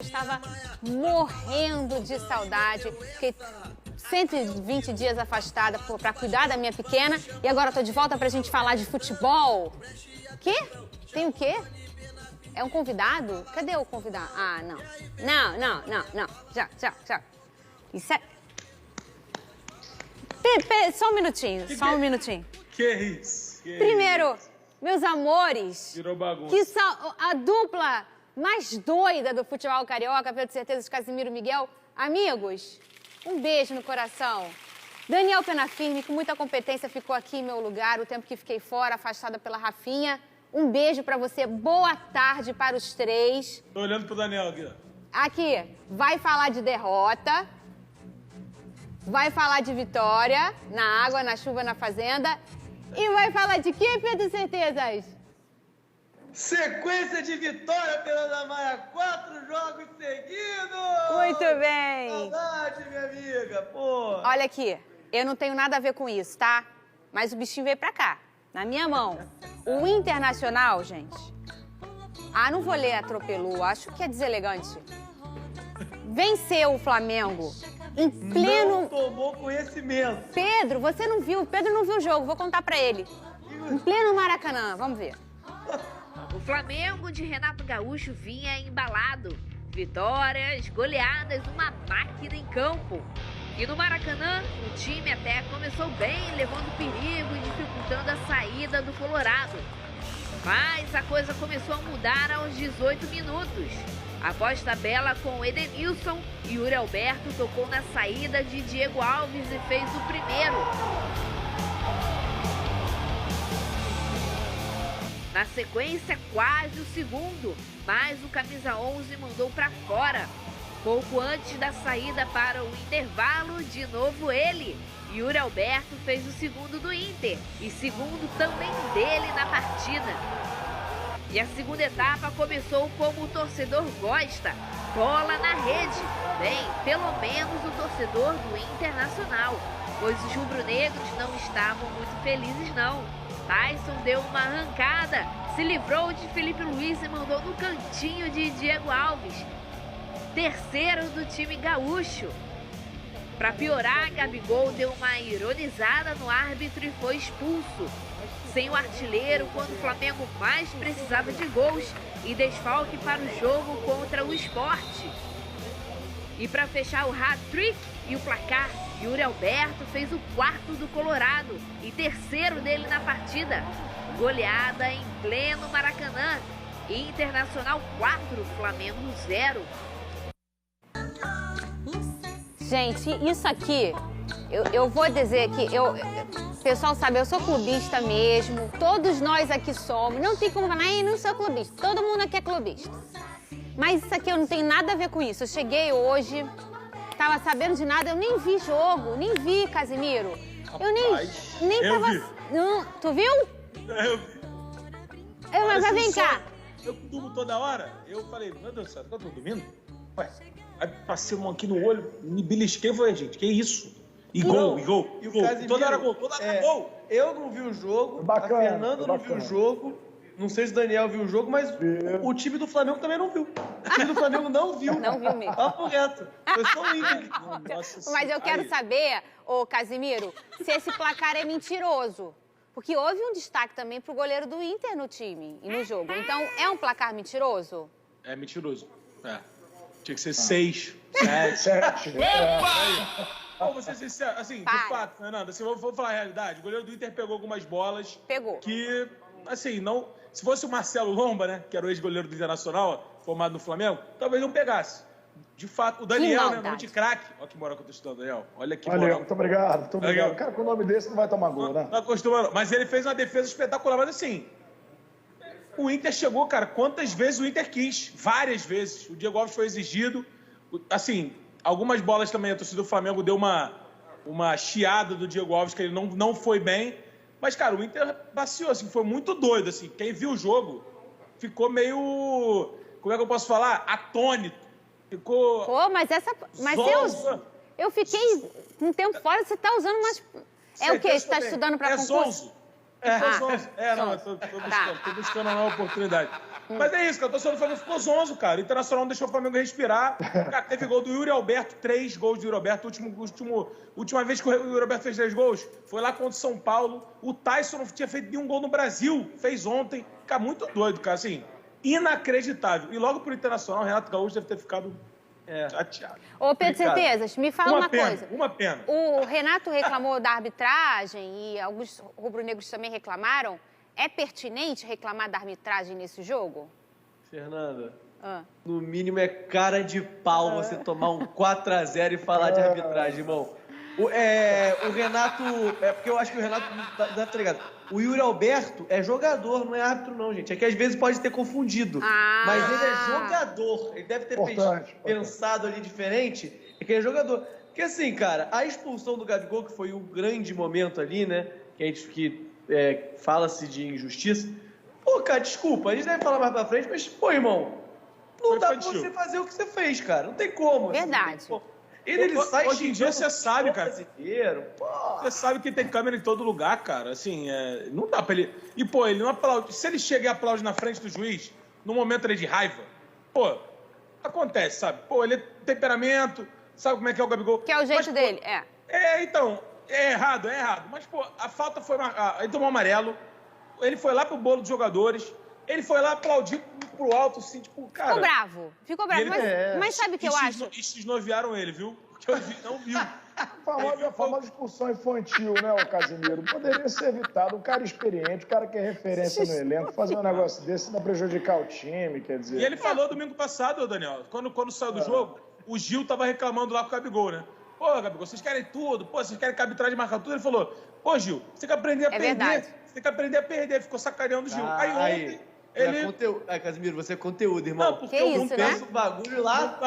estava morrendo de saudade. Fiquei 120 dias afastada para cuidar da minha pequena e agora estou de volta para a gente falar de futebol. Quê? Tem o quê? É um convidado? Cadê o convidado? Ah, não. Não. Já. Isso é... Só um minutinho, Que isso? Primeiro, meus amores, Virou bagunça. que são a dupla mais doida do futebol carioca, pelo certeza, de Casimiro e Miguel. Amigos, um beijo no coração. Daniel Penafirme, com muita competência, ficou aqui em meu lugar o tempo que fiquei fora, afastada pela Rafinha. Um beijo pra você, boa tarde para os três. Tô olhando pro Daniel aqui, ó. Aqui, vai falar de derrota, vai falar de vitória, na água, na chuva, na fazenda. E vai falar de quê, Pedro Certezas? Sequência de vitória, Fernanda Maia. 4 jogos seguidos! Muito bem. Saudade, minha amiga, pô. Olha aqui, eu não tenho nada a ver com isso, tá? Mas o bichinho veio pra cá, na minha mão. O Internacional, gente... Ah, não vou ler atropelou, acho que é deselegante. Venceu o Flamengo em pleno... Não tomou conhecimento. Pedro, você não viu, Pedro não viu o jogo, vou contar pra ele. Em pleno Maracanã, vamos ver. O Flamengo de Renato Gaúcho vinha embalado. Vitórias, goleadas, uma máquina em campo. E no Maracanã, o time até começou bem, levando perigo e dificultando a saída do Colorado. Mas a coisa começou a mudar aos 18 minutos. Após tabela com Edenilson, Yuri Alberto tocou na saída de Diego Alves e fez o primeiro. Na sequência, quase o segundo, mas o camisa 11 mandou para fora. Pouco antes da saída para o intervalo, de novo ele. Yuri Alberto fez o segundo do Inter e segundo também dele na partida. E a segunda etapa começou como o torcedor gosta, bola na rede. Bem, pelo menos o torcedor do Internacional, pois os rubro-negros não estavam muito felizes não. Tyson deu uma arrancada, se livrou de Felipe Luiz e mandou no cantinho de Diego Alves. Terceiro do time gaúcho. Para piorar, Gabigol deu uma ironizada no árbitro e foi expulso. Sem o artilheiro, quando o Flamengo mais precisava de gols e desfalque para o jogo contra o Sport. E para fechar o hat-trick e o placar, Yuri Alberto fez o quarto do Colorado e terceiro dele na partida. Goleada em pleno Maracanã. Internacional 4, Flamengo 0. Gente, isso aqui, eu vou dizer que o pessoal sabe, eu sou clubista mesmo, todos nós aqui somos, não tem como falar, eu não sou clubista, todo mundo aqui é clubista. Mas isso aqui eu não tenho nada a ver com isso, eu cheguei hoje, tava sabendo de nada, eu nem vi jogo, nem vi, Casimiro. Eu nem eu tava... vi. Não, tu viu? Eu vi. Mas vem cá. Eu durmo toda hora, eu falei, meu Deus do céu, eu tô dormindo? Ué, aí passei uma aqui no olho, me belisquei e falei, gente, que isso? E gol. E o Casimiro, toda hora gol, gol. Eu não vi o jogo, Bacana, a Fernanda não viu o jogo, não sei se o Daniel viu o jogo, mas o time do Flamengo também não viu. O time do Flamengo não viu. Não viu mesmo. Papo reto. Foi só o Inter. Mas eu quero saber, ô Casimiro, se esse placar é mentiroso. Porque houve um destaque também pro goleiro do Inter no time e no jogo. Então, é um placar mentiroso? É mentiroso. É. Tinha que ser 6, 7. Vamos ser sinceros, assim, de fato, Fernanda, se eu vou falar a realidade, o goleiro do Inter pegou algumas bolas. Pegou. Que, assim, não... Se fosse o Marcelo Lomba, né, que era o ex-goleiro do Internacional, formado no Flamengo, talvez não pegasse. De fato, o Daniel, né, nome de craque. Olha que moral que eu tô estudando, Daniel. Olha que moral. Muito obrigado, muito obrigado. Cara, com o nome desse não vai tomar gol, né? Não acostumando. Mas ele fez uma defesa espetacular, mas assim... O Inter chegou, cara, quantas vezes o Inter quis? Várias vezes. O Diego Alves foi exigido. Assim, algumas bolas também, a torcida do Flamengo deu uma chiada do Diego Alves, que ele não foi bem. Mas, cara, o Inter passeou, assim, foi muito doido, assim. Quem viu o jogo ficou meio... Como é que eu posso falar? Atônito. Ficou... Pô, mas eu fiquei um tempo fora, você tá usando umas... É o quê? Você tá estudando pra concurso? Zonzo. Ficou zonzo. Não, eu tô buscando uma oportunidade. Mas é isso, cara. O torcedor do Flamengo ficou zonzo, cara. O Internacional não deixou o Flamengo respirar. Cara, teve gol do Yuri Alberto, 3 gols do Yuri Alberto. Última vez que o Yuri Alberto fez 3 gols foi lá contra o São Paulo. O Tyson não tinha feito nenhum gol no Brasil. Fez ontem. Cara, muito doido, cara. Assim, inacreditável. E logo pro Internacional, o Renato Gaúcho deve ter ficado chateado. Ô, Pedro Certezas, me fala uma coisa. Uma pena. O Renato reclamou da arbitragem e alguns rubro-negros também reclamaram. É pertinente reclamar da arbitragem nesse jogo? Fernanda, no mínimo é cara de pau você tomar um 4-0 e falar de arbitragem, irmão. O Renato... porque eu acho que o Renato... Tá ligado? O Yuri Alberto é jogador, não é árbitro não, gente. É que às vezes pode ter confundido. Mas ele é jogador. Ele deve ter pensado ali diferente. É que ele é jogador. Porque assim, cara, a expulsão do Gabigol, que foi um grande momento ali, né? Que fala-se de injustiça. Pô, cara, desculpa, a gente deve falar mais pra frente, mas, pô, irmão, não dá pra você fazer o que você fez, cara. Não tem como. Verdade. Assim, pô. Ele sai hoje em dia você sabe, cara. Porra. Você sabe que tem câmera em todo lugar, cara. Assim, não dá pra ele... E, pô, ele não aplaude. Se ele chega e aplaude na frente do juiz, no momento ali de raiva, pô, acontece, sabe? Pô, ele é temperamento, sabe como é que é o Gabigol. Que é o jeito dele, então, é errado. Mas, pô, a falta foi... Ele tomou amarelo, ele foi lá pro bolo dos jogadores, ele foi lá aplaudir pro alto, assim, tipo, cara... Ficou bravo, mas sabe o que eu acho? E desnoviaram ele, viu? Porque eu não viu. A famosa expulsão infantil, né, o Casimiro? Poderia ser evitado. Um cara experiente, um cara que é referência no elenco, fazer um negócio desse não prejudicar o time, quer dizer... E ele falou domingo passado, Daniel, quando saiu do jogo, o Gil tava reclamando lá com o Gabigol, né? Pô, Gabigol, vocês querem tudo, pô, vocês querem que a arbitragem marca tudo? Ele falou, pô, Gil, você tem que aprender a perder. Verdade. Você tem que aprender a perder. Ficou sacaneando o Gil. Aí ontem... Casimiro, você é conteúdo, irmão. Não, porque que eu isso, penso o bagulho lá.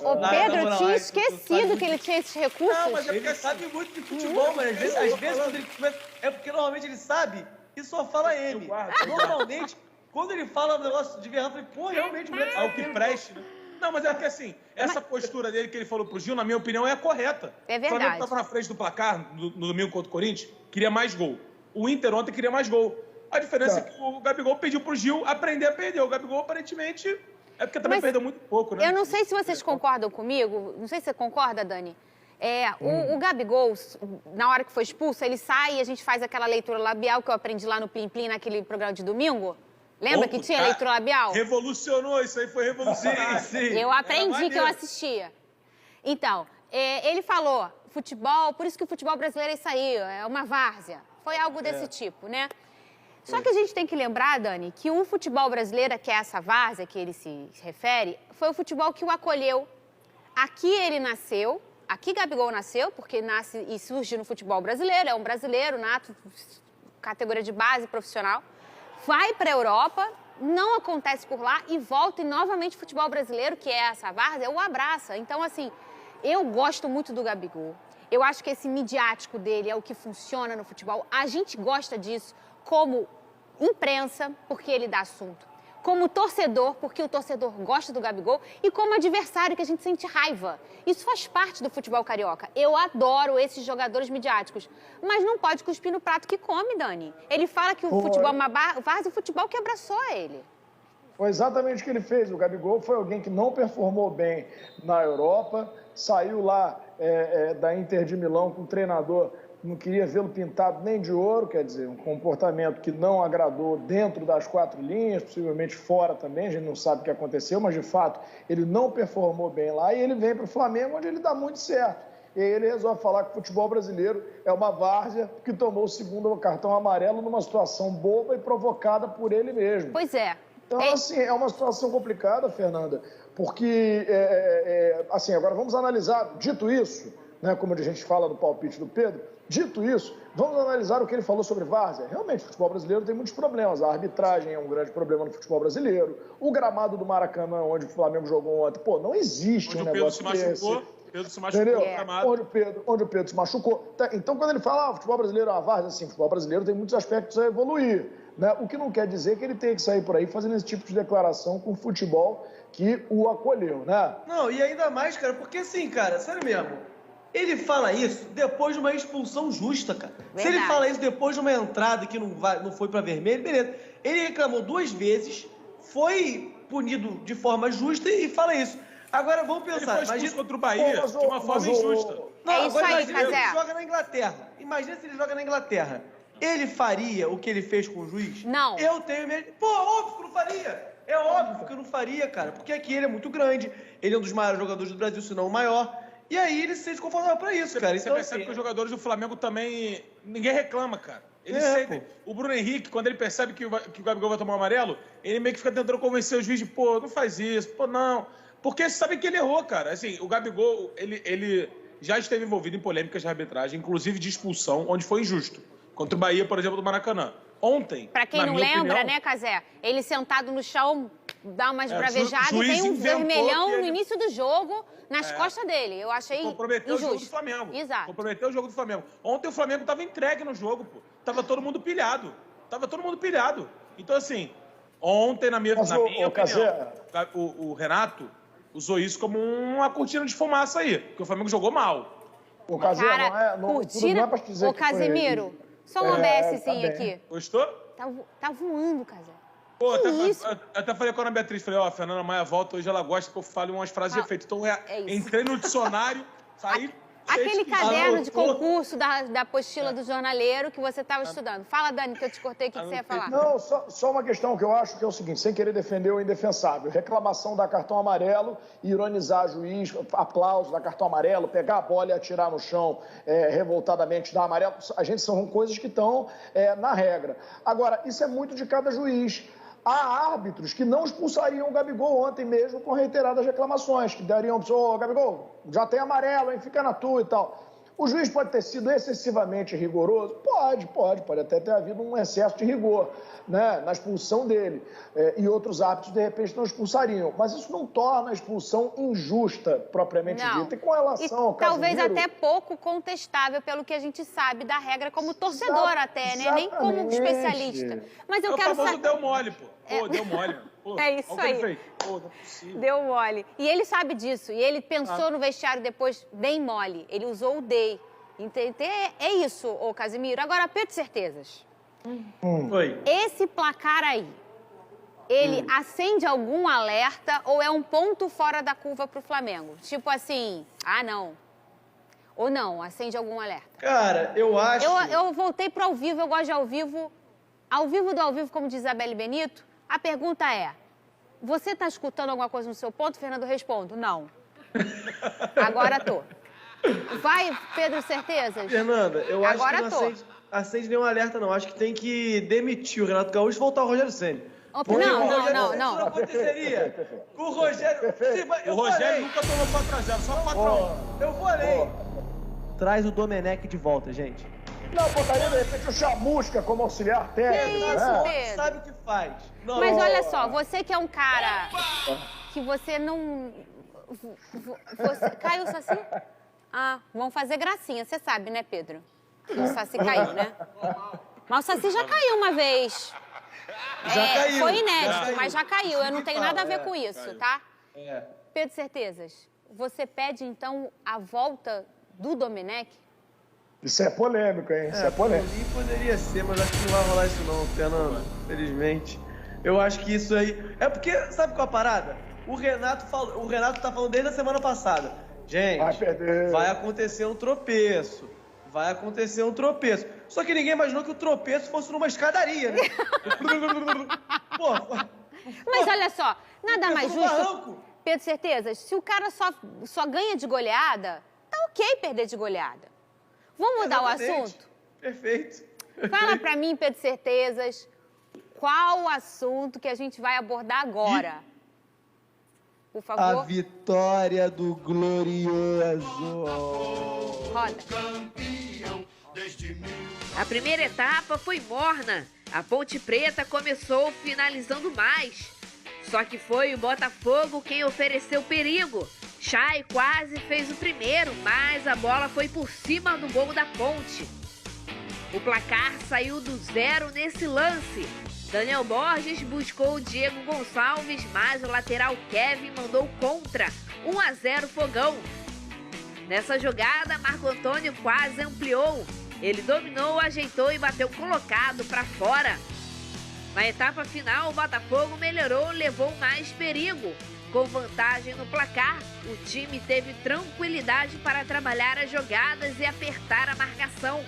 Ô, Pedro, eu tinha esquecido que ele tinha esses recursos. Não, mas Ele sabe muito de futebol, mas às vezes quando ele começa... É porque normalmente ele sabe e só fala ele. Normalmente, quando ele fala um negócio de verdade, eu falei, pô, realmente... É o que preste, né? Não, mas é que assim, essa postura dele que ele falou pro Gil, na minha opinião, é a correta. É verdade. O Flamengo tava na frente do placar no domingo contra o Corinthians, queria mais gol. O Inter ontem queria mais gol. A diferença é que o Gabigol pediu pro Gil aprender a perder. O Gabigol, aparentemente, é porque também perdeu muito pouco, né? Eu não sei se vocês concordam comigo. Não sei se você concorda, Dani. O Gabigol, na hora que foi expulso, ele sai e a gente faz aquela leitura labial que eu aprendi lá no Plim Plim, naquele programa de domingo. Lembra que tinha leitura labial? Revolucionou, isso aí foi revolucionário. Sim. Eu aprendi que eu assistia. Então, ele falou, futebol, por isso que o futebol brasileiro é isso aí, é uma várzea. Foi algo desse tipo, né? Só que a gente tem que lembrar, Dani, que o futebol brasileiro, que é essa várzea que ele se refere, foi o futebol que o acolheu. Aqui ele nasceu, aqui Gabigol nasceu, porque nasce e surge no futebol brasileiro, é um brasileiro nato, categoria de base profissional, vai para a Europa, não acontece por lá e volta e novamente o futebol brasileiro, que é essa várzea, o abraça. Então, assim, eu gosto muito do Gabigol. Eu acho que esse midiático dele é o que funciona no futebol. A gente gosta disso como imprensa, porque ele dá assunto. Como torcedor, porque o torcedor gosta do Gabigol. E como adversário, que a gente sente raiva. Isso faz parte do futebol carioca. Eu adoro esses jogadores midiáticos. Mas não pode cuspir no prato que come, Dani. Ele fala que o futebol é uma várzea, o futebol que abraçou ele. Foi exatamente o que ele fez. O Gabigol foi alguém que não performou bem na Europa, saiu lá da Inter de Milão com o treinador, não queria vê-lo pintado nem de ouro, quer dizer, um comportamento que não agradou dentro das 4 linhas, possivelmente fora também, a gente não sabe o que aconteceu, mas de fato ele não performou bem lá e ele vem para o Flamengo, onde ele dá muito certo. E aí ele resolve falar que o futebol brasileiro é uma várzea que tomou o segundo cartão amarelo numa situação boba e provocada por ele mesmo. Pois é. Então, assim, é uma situação complicada, Fernanda, porque, assim, agora vamos analisar, dito isso, né, como a gente fala no palpite do Pedro, dito isso, vamos analisar o que ele falou sobre várzea. Realmente, o futebol brasileiro tem muitos problemas. A arbitragem é um grande problema no futebol brasileiro. O gramado do Maracanã, onde o Flamengo jogou ontem, pô, não existe um negócio desse. Pedro se machucou no gramado. Onde o Pedro se machucou. Então, quando ele fala, o futebol brasileiro é uma várzea, assim, o futebol brasileiro tem muitos aspectos a evoluir. Né? O que não quer dizer que ele tenha que sair por aí fazendo esse tipo de declaração com o futebol que o acolheu, né? Não, e ainda mais, cara, porque assim, cara, sério mesmo, Ele fala isso depois de uma expulsão justa, cara. Verdade. Se ele fala isso depois de uma entrada que não foi pra vermelho, beleza. Ele reclamou 2 vezes, foi punido de forma justa e fala isso. Agora, vamos pensar. Ele foi expulso contra o Bahia de uma forma injusta. Não, É isso agora aí, imagina, ele Cazé. joga na Inglaterra. Imagina se ele joga na Inglaterra. Ele faria o que ele fez com o juiz? Não. Eu tenho medo. Pô, óbvio que não faria. É óbvio que eu não faria, cara. Porque aqui ele é muito grande. Ele é um dos maiores jogadores do Brasil, se não o maior. E aí ele se sente confortável pra isso, cara. Você Então, percebe assim, que os jogadores do Flamengo também... Ninguém reclama, cara. Eles É, sentem. O Bruno Henrique, quando ele percebe que o Gabigol vai tomar um amarelo, ele meio que fica tentando convencer o juiz de, pô, não faz isso, pô, não. Porque sabe que ele errou, cara. Assim, o Gabigol, ele já esteve envolvido em polêmicas de arbitragem, inclusive de expulsão, onde foi injusto. Contra o Bahia, por exemplo, do Maracanã. Ontem, Pra quem na não minha lembra, opinião, né, Cazé? Ele sentado no chão, dá umas bravejadas e juiz tem um inventou vermelhão que ele- no início do jogo nas costas dele. Eu achei comprometeu injusto. o jogo do Flamengo. Exato. Comprometeu o jogo do Flamengo. Ontem o Flamengo estava entregue no jogo, pô. Tava todo mundo pilhado. Então, assim, ontem, na minha opinião, Cazé, o Renato usou isso como uma cortina de fumaça aí, porque o Flamengo jogou mal. o Cazé Cara, tudo curtindo. não é pra te dizer Ô, que foi Casemiro, ele. só um OBSzinho tá bem. aqui. Gostou? Tá voando, Cazé. Pô, Que até, isso? até falei com a Ana Beatriz, falei, ó, a Fernanda Maia volta, hoje ela gosta que eu fale umas frases de efeito. Então, é isso. entrei no dicionário, saí... Aquele cheio de- caderno de Anotou. concurso da apostila do jornaleiro que você estava estudando. Fala, Dani, que eu te cortei, o que você ia falar? Não, só uma questão que eu acho que é o seguinte, sem querer defender o indefensável, reclamação da cartão amarelo, ironizar juiz, aplauso da cartão amarelo, pegar a bola e atirar no chão revoltadamente, dar amarelo, a gente são coisas que estão na regra. Agora, isso é muito de cada juiz. Há árbitros que não expulsariam o Gabigol ontem mesmo com reiteradas reclamações, que dariam para o Gabigol, já tem amarelo, hein, fica na tua e tal. O juiz pode ter sido excessivamente rigoroso? Pode até ter havido um excesso de rigor, né, na expulsão dele. E outros árbitros, de repente, não expulsariam. Mas isso não torna a expulsão injusta, propriamente Não. dita. E com relação ao talvez Casemiro, até pouco contestável pelo que a gente sabe da regra como torcedor até, né? Nem como exatamente. especialista. Mas eu É o quero famoso saber... deu mole, pô. Pô, deu mole. Pô, É isso olha o que ele aí. fez. Pô, não é possível. Deu mole. E ele sabe disso. E ele pensou no vestiário depois, dei mole. Ele usou o dei. É isso, ô Casemiro. Agora, Pedro Certezas. Foi. Esse placar aí, ele acende algum alerta ou é um ponto fora da curva pro Flamengo? Tipo assim, não. Ou não, acende algum alerta? Cara, eu acho... Eu voltei pro ao vivo, eu gosto de ao vivo. Ao vivo do ao vivo, como diz Isabelle Benito, a pergunta é, você tá escutando alguma coisa no seu ponto? Fernando, respondo, não. Agora tô. Vai, Pedro Certezas? Fernanda, eu acho Agora que tô. não acende nenhum alerta, não. Acho que tem que demitir o Renato Gaúcho e voltar o Rogério Ceni. Não. Isso não aconteceria. Com o Rogério... O Rogério nunca tomou 4x0, só 4x1. Eu vou além. Traz o Domenech de volta, gente. não, botaria, de repente, o Chamusca como auxiliar técnico, isso, né? Pedro? Sabe o que faz. Não, Mas olha só, você que é um cara que você não... Você... Caiu o Saci? Vão fazer gracinha, você sabe, né, Pedro? Que o Saci caiu, né? Mas o Saci já caiu uma vez. Já caiu. Foi inédito, Já caiu. mas já caiu. Eu não tenho nada a ver com isso, caiu. tá? É. Pedro Certezas, você pede, então, a volta do Domenech? Isso é polêmico, hein? Isso é polêmico. Ali poderia ser, mas acho que não vai rolar isso não, Fernando. Infelizmente. Eu acho que isso aí... É porque, sabe qual é a parada? O Renato tá falando desde a semana passada. Gente, Vai perder. vai acontecer um tropeço. Vai acontecer um tropeço. Só que ninguém imaginou que o tropeço fosse numa escadaria, né? Pô, Mas olha só, nada mais no justo... barranco. Pedro Certezas, se o cara só ganha de goleada, tá ok perder de goleada. Vamos mudar o Exatamente. assunto? Perfeito. Fala pra mim, Pedro Certezas, qual o assunto que a gente vai abordar agora? Por A favor, vitória do glorioso. roda. A primeira etapa foi morna. A Ponte Preta começou finalizando mais. Só que foi o Botafogo quem ofereceu perigo. Chay quase fez o primeiro, mas a bola foi por cima do gol da Ponte. O placar saiu do 0 nesse lance. Daniel Borges buscou o Diego Gonçalves, mas o lateral Kevin mandou contra. 1-0 Fogão. Nessa jogada, Marco Antônio quase ampliou. Ele dominou, ajeitou e bateu colocado para fora. Na etapa final, o Botafogo melhorou, levou mais perigo. Com vantagem no placar, o time teve tranquilidade para trabalhar as jogadas e apertar a marcação.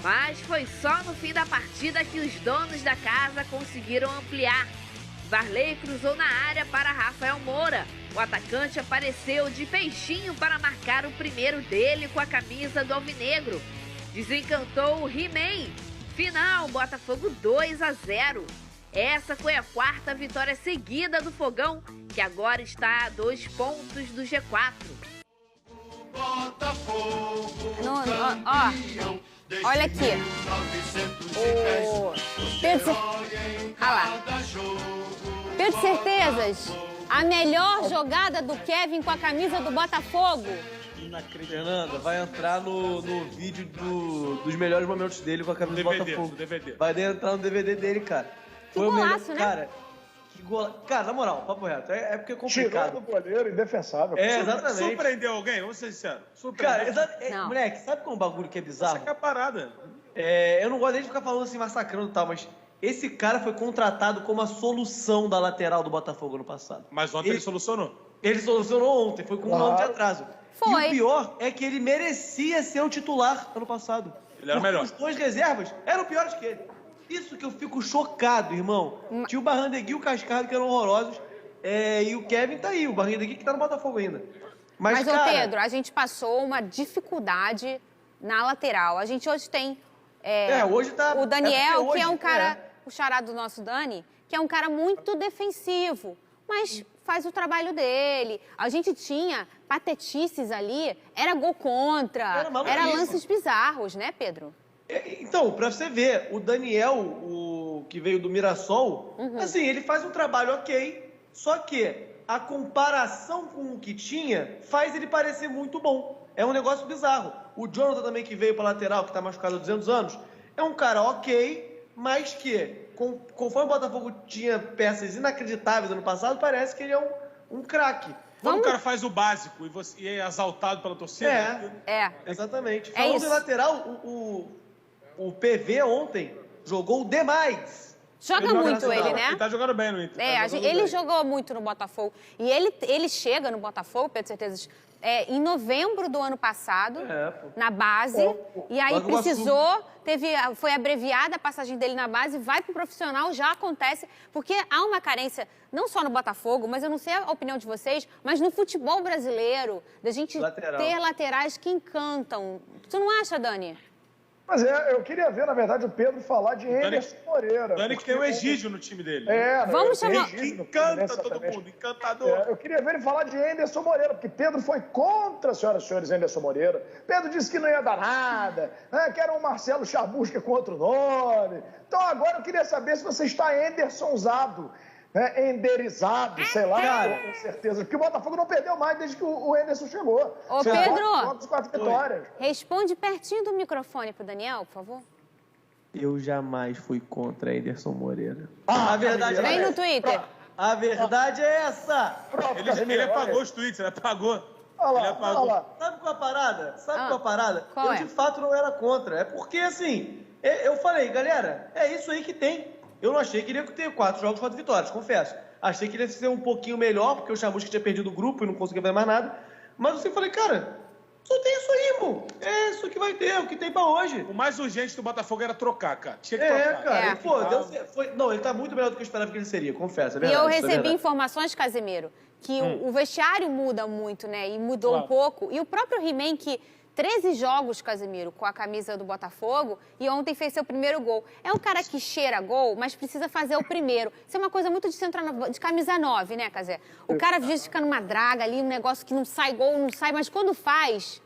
Mas foi só no fim da partida que os donos da casa conseguiram ampliar. Varley cruzou na área para Rafael Moura. O atacante apareceu de peixinho para marcar o primeiro dele com a camisa do alvinegro. Desencantou o He-Man. Final, Botafogo 2-0. Essa foi a quarta vitória seguida do Fogão, que agora está a 2 pontos do G4. Olha aqui. Pedro Certezas, a melhor jogada do Kevin com a camisa do Botafogo. Fernanda, vai entrar no vídeo dos melhores momentos dele com a camisa do Botafogo. DVD. Vai entrar no DVD dele, cara. Foi golaço, né? Cara, que golaço. Cara, na moral, papo reto, é porque é complicado. Tirando o goleiro, indefensável. Exatamente. Surpreendeu alguém? Vamos ser sinceros. Cara, Não. moleque, sabe qual é um bagulho que é bizarro? Essa que é a parada. Eu não gosto nem de ficar falando assim, massacrando e tal, mas esse cara foi contratado como a solução da lateral do Botafogo no passado. Mas ontem ele solucionou. Ele solucionou ontem, foi com um ano de atraso. Foi. E o pior é que ele merecia ser o titular ano passado. Ele era o melhor. Os 2 reservas eram piores que ele. Isso que eu fico chocado, irmão. Tinha o Barrandegui e o Cascado, que eram horrorosos. E o Kevin tá aí, o Barrandegui que tá no Botafogo ainda. Mas Ô cara, Pedro, a gente passou uma dificuldade na lateral. A gente hoje tem hoje tá... o Daniel, hoje, que é um cara, o xará do nosso Dani, que é um cara muito defensivo, mas faz o trabalho dele. A gente tinha patetices ali, era gol contra, era lances bizarros, né, Pedro? Então, pra você ver, o Daniel, o que veio do Mirassol, assim, ele faz um trabalho ok, só que a comparação com o que tinha faz ele parecer muito bom. É um negócio bizarro. O Jonathan também, que veio pra lateral, que tá machucado há 200 anos, é um cara ok, mas que, conforme o Botafogo tinha peças inacreditáveis ano passado, parece que ele é um craque. Quando o cara faz o básico e é exaltado pela torcida... Exatamente. É Falando isso. em lateral, o PV ontem jogou demais. Joga muito ele, né? Ele tá jogando bem no Inter. Ele jogou muito no Botafogo. E ele chega no Botafogo, Pedro Certezas, em novembro do ano passado, na base. E aí precisou, foi abreviada a passagem dele na base, vai pro profissional, já acontece. Porque há uma carência, não só no Botafogo, mas eu não sei a opinião de vocês, mas no futebol brasileiro, da gente ter laterais que encantam. Tu não acha, Dani? Mas eu queria ver, na verdade, o Pedro falar de Anderson Moreira. Dani que tem o Egídio no time dele. Vamos chamar... Que encanta todo mundo, encantador. Eu queria ver ele falar de Anderson Moreira, porque Pedro foi contra, senhoras e senhores, Anderson Moreira. Pedro disse que não ia dar nada, que era um Marcelo Chamusca com outro nome. Então agora eu queria saber se você está Andersonzado, enderizado, sei lá, com certeza. Porque o Botafogo não perdeu mais desde que o Anderson chegou. Ô, Pedro, 4 vitórias. Responde pertinho do microfone pro Daniel, por favor. Eu jamais fui contra Anderson Moreira. A verdade Vem no Twitter. A verdade é essa. Ele apagou os tweets, ele apagou. Olha lá. Sabe qual é a parada? Qual Qual eu, de fato, não era contra. É porque, assim, eu falei, galera, é isso aí que tem. Eu não achei que iria ter 4 jogos, 4 vitórias, confesso. Achei que iria ser um pouquinho melhor, porque o Chamusca tinha perdido o grupo e não conseguia fazer mais nada. Mas eu falei, cara, só tem isso aí, irmão. É isso que vai ter, é o que tem pra hoje. O mais urgente do Botafogo era trocar, cara. Tinha que trocar. Cara. Pô, não, ele tá muito melhor do que eu esperava que ele seria, confesso. É verdade, E eu recebi informações, Casemiro, que o vestiário muda muito, né? E mudou um pouco. E o próprio He-Man, que 13 jogos, Casemiro, com a camisa do Botafogo, e ontem fez seu primeiro gol. É um cara que cheira gol, mas precisa fazer o primeiro. Isso é uma coisa muito de camisa 9, né, Casé? O cara às vezes fica numa draga ali, um negócio que não sai gol, não sai, mas quando faz,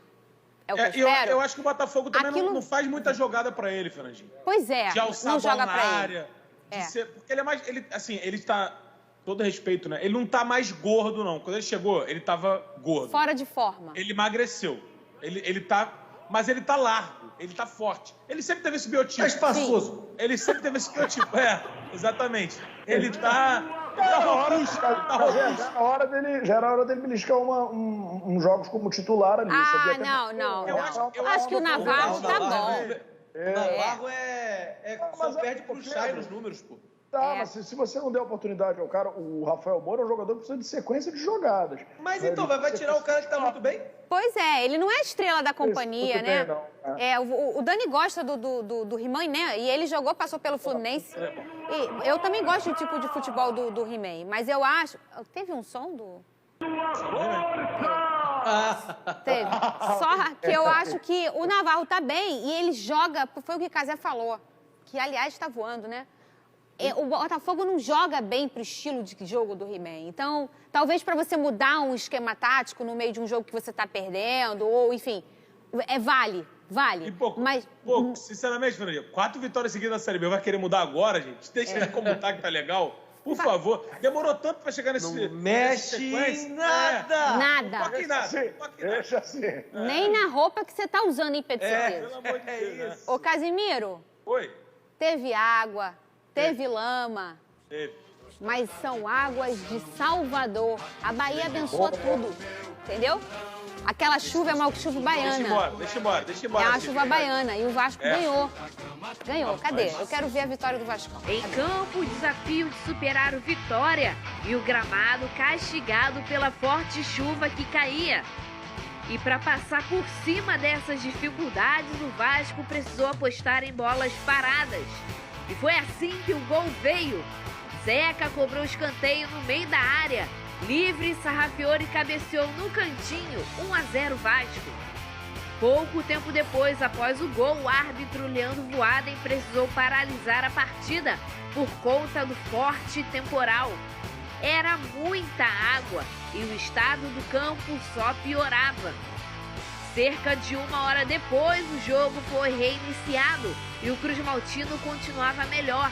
é o que eu espero. Eu acho que o Botafogo também não faz muita jogada pra ele, Fernandinho. Pois é, de alçar não joga na pra área, ele. Porque ele é mais... Ele tá... Todo respeito, né? Ele não tá mais gordo, não. Quando ele chegou, ele tava gordo. Fora de forma. Ele emagreceu. Ele tá... Mas ele tá largo, ele tá forte. Ele sempre teve esse biotipo. É espaçoso. Ele sempre teve esse biotipo. Exatamente. Ele tá Já era hora dele beliscar uns jogos como titular ali. Não. Eu acho que o Navarro tá bom. O Navarro só perde pro Chay nos números, pô. Tá, mas se você não der oportunidade ao cara, o Rafael Moura é um jogador que precisa de sequência de jogadas. Mas então, vai tirar o cara que tá muito bem? Pois é, ele não é a estrela da companhia, né? Bem, o Dani gosta do He-Man, né? E ele passou pelo Fluminense. E eu também gosto do tipo de futebol do He-Man, mas eu acho... Teve um som do... Teve. Só que eu acho que o Navarro tá bem e ele joga... Foi o que o Casé falou, que aliás tá voando, né? O Botafogo não joga bem pro estilo de jogo do He-Man. Então, talvez para você mudar um esquema tático no meio de um jogo que você tá perdendo, ou enfim, vale. E pouco, sinceramente, Fernandinho, 4 vitórias seguidas na Série B. Vai querer mudar agora, gente? Deixa ele como tá, que tá legal. Por favor. Demorou tanto pra chegar nesse... Não mexe em nada. Nada. Deixa assim. Nem na roupa que você tá usando, hein, Pedro Certeza? Pelo amor de Deus, isso. Ô, Casimiro. Oi. Teve água, teve lama. Teve. Mas são águas de Salvador. A Bahia abençoa tudo, entendeu? Aquela chuva é uma chuva baiana. Deixa embora. É uma chuva baiana e o Vasco ganhou. Ganhou. Cadê? Eu quero ver a vitória do Vasco. Em campo, o desafio de superar o Vitória e o gramado castigado pela forte chuva que caía. E para passar por cima dessas dificuldades, o Vasco precisou apostar em bolas paradas. E foi assim que o gol veio. Zeca cobrou escanteio no meio da área. Livre, Sarrafiori cabeceou no cantinho, 1-0 Vasco. Pouco tempo depois, após o gol, o árbitro Leandro Voaden precisou paralisar a partida por conta do forte temporal. Era muita água e o estado do campo só piorava. Cerca de 1 hora depois, o jogo foi reiniciado e o Cruz Maltino continuava melhor.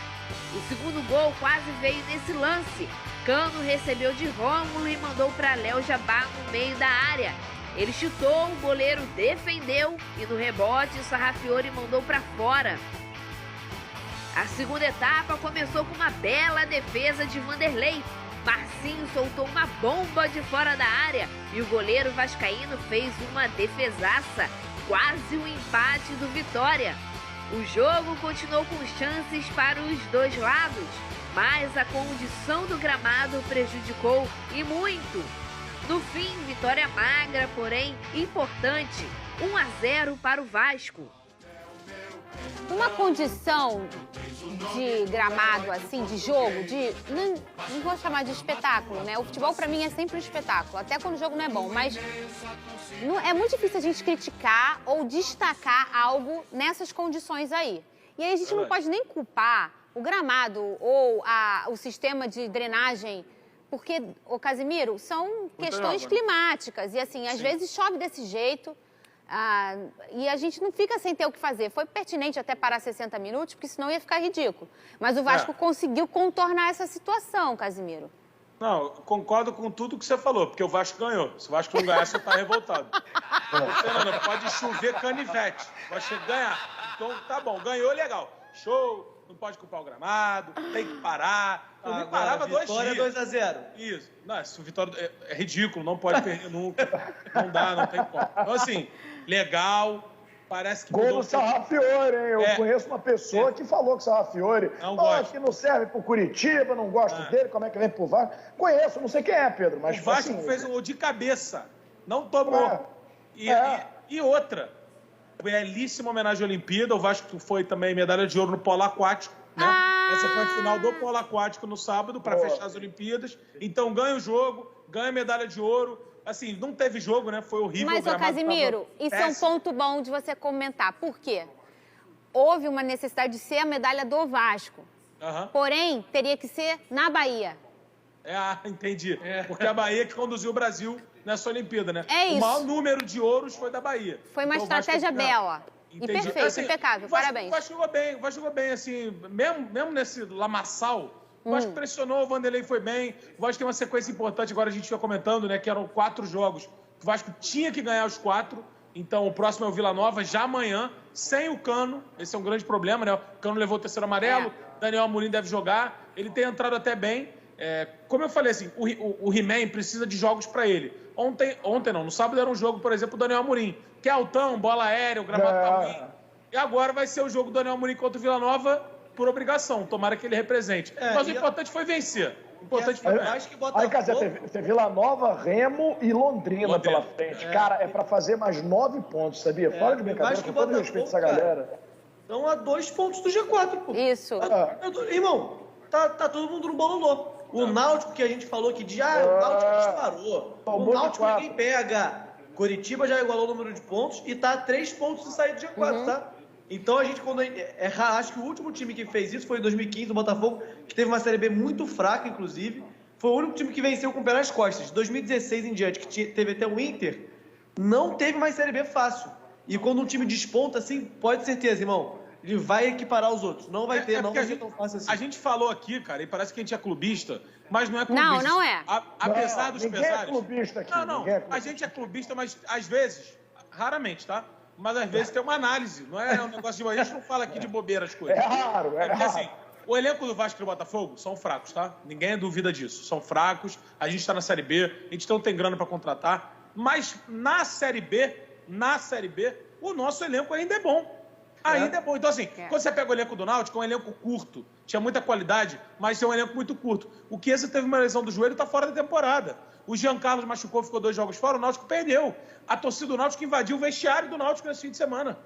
O segundo gol quase veio nesse lance. Cano recebeu de Rômulo e mandou para Léo Jabá no meio da área. Ele chutou, o goleiro defendeu e no rebote o Sarrafiori mandou para fora. A segunda etapa começou com uma bela defesa de Vanderlei. Marcinho soltou uma bomba de fora da área e o goleiro vascaíno fez uma defesaça, quase um empate do Vitória. O jogo continuou com chances para os dois lados, mas a condição do gramado prejudicou e muito. No fim, vitória magra, porém importante, 1-0 para o Vasco. Uma condição de gramado, assim, de jogo, não vou chamar de espetáculo, né? O futebol, pra mim, é sempre um espetáculo, até quando o jogo não é bom. Mas é muito difícil a gente criticar ou destacar algo nessas condições aí. E aí a gente não pode nem culpar o gramado ou o sistema de drenagem, porque, ô Casimiro, são questões climáticas. E, assim, às vezes chove desse jeito... e a gente não fica sem ter o que fazer. Foi pertinente até parar 60 minutos, porque senão ia ficar ridículo. Mas o Vasco conseguiu contornar essa situação, Casimiro. Não, concordo com tudo que você falou, porque o Vasco ganhou. Se o Vasco não ganhar, você tá revoltado. Fernanda, pode chover canivete. O Vasco ganhar. Então, tá bom, ganhou, legal. Show, não pode culpar o gramado, tem que parar. Eu me parava 2 dias. Vitória 2-0. Isso. Não, se o Vitória é ridículo, não pode perder nunca. Não dá, não tem como. Então, assim, legal, parece que... Gol do Sarrafiori, hein? Eu conheço uma pessoa que falou que o Sarrafiori que não serve pro Curitiba, não gosto dele, como é que vem pro Vasco. Conheço, não sei quem é, Pedro, mas... O Vasco assim, fez um gol de cabeça, não tomou. E outra, belíssima homenagem à Olimpíada, o Vasco foi também medalha de ouro no polo aquático, né? Essa foi a final do polo aquático no sábado, para fechar as Olimpíadas. Então, ganha o jogo, ganha a medalha de ouro. Assim, não teve jogo, né? Foi horrível. Mas, ô Casimiro, isso é um ponto bom de você comentar. Por quê? Houve uma necessidade de ser a medalha do Vasco. Porém, teria que ser na Bahia. Entendi. Porque a Bahia que conduziu o Brasil nessa Olimpíada, né? É isso. O maior número de ouros foi da Bahia. Foi uma estratégia bela. Entendi. E perfeito, assim, impecável. Parabéns. O Vasco jogou bem, assim, mesmo nesse lamaçal, o Vasco pressionou, o Vanderlei foi bem, o Vasco tem uma sequência importante, agora a gente fica comentando, né, que eram 4 jogos, o Vasco tinha que ganhar os 4, então o próximo é o Vila Nova, já amanhã, sem o Cano, esse é um grande problema, né, o Cano levou o terceiro amarelo, Daniel Amorim deve jogar, ele tem entrado até bem, como eu falei, assim, o He-Man precisa de jogos para ele. Ontem não, no sábado era um jogo, por exemplo, do Daniel Amorim, que é altão, bola aérea, o gramado tá ruim. E agora vai ser o jogo do Daniel Amorim contra o Vila Nova por obrigação, tomara que ele represente. Mas o importante foi vencer. O importante foi acho que Botafogo... Aí, Casé, tem Vila Nova, Remo e Londrina pela frente. Cara, é para fazer mais 9 pontos, sabia? Fora de brincadeira, com todo respeito a essa galera. Estão a 2 pontos do G4, pô. Isso. Irmão, tá todo mundo no bololô. O Náutico, que a gente falou que o Náutico disparou. O Náutico ninguém pega. Coritiba já igualou o número de pontos e tá a 3 pontos de sair do G4, tá? Então a gente, acho que o último time que fez isso foi em 2015, o Botafogo, que teve uma Série B muito fraca, inclusive. Foi o único time que venceu com o pé nas costas. De 2016 em diante, que teve até o Inter, não teve mais Série B fácil. E quando um time desponta, assim, pode ter certeza, irmão, ele vai equiparar os outros. Não vai ter, não vai ser tão fácil assim. A gente falou aqui, cara, e parece que a gente é clubista, mas não é clubista. Não é. Apesar dos pesares... Ninguém é clubista aqui. Não. A gente é clubista, mas às vezes, raramente, tá? Mas às vezes tem uma análise, não é um negócio de... A gente não fala aqui de bobeira as coisas. É raro. Porque assim, o elenco do Vasco e do Botafogo são fracos, tá? Ninguém duvida disso. São fracos, a gente tá na Série B, a gente não tem grana pra contratar, mas na Série B, o nosso elenco ainda é bom. Ainda é bom. Então assim, quando você pega o elenco do Náutico, é um elenco curto, tinha muita qualidade, mas é um elenco muito curto. O Chiesa teve uma lesão do joelho e tá fora da temporada. O Jean Carlos machucou, ficou 2 jogos fora, o Náutico perdeu. A torcida do Náutico invadiu o vestiário do Náutico nesse fim de semana.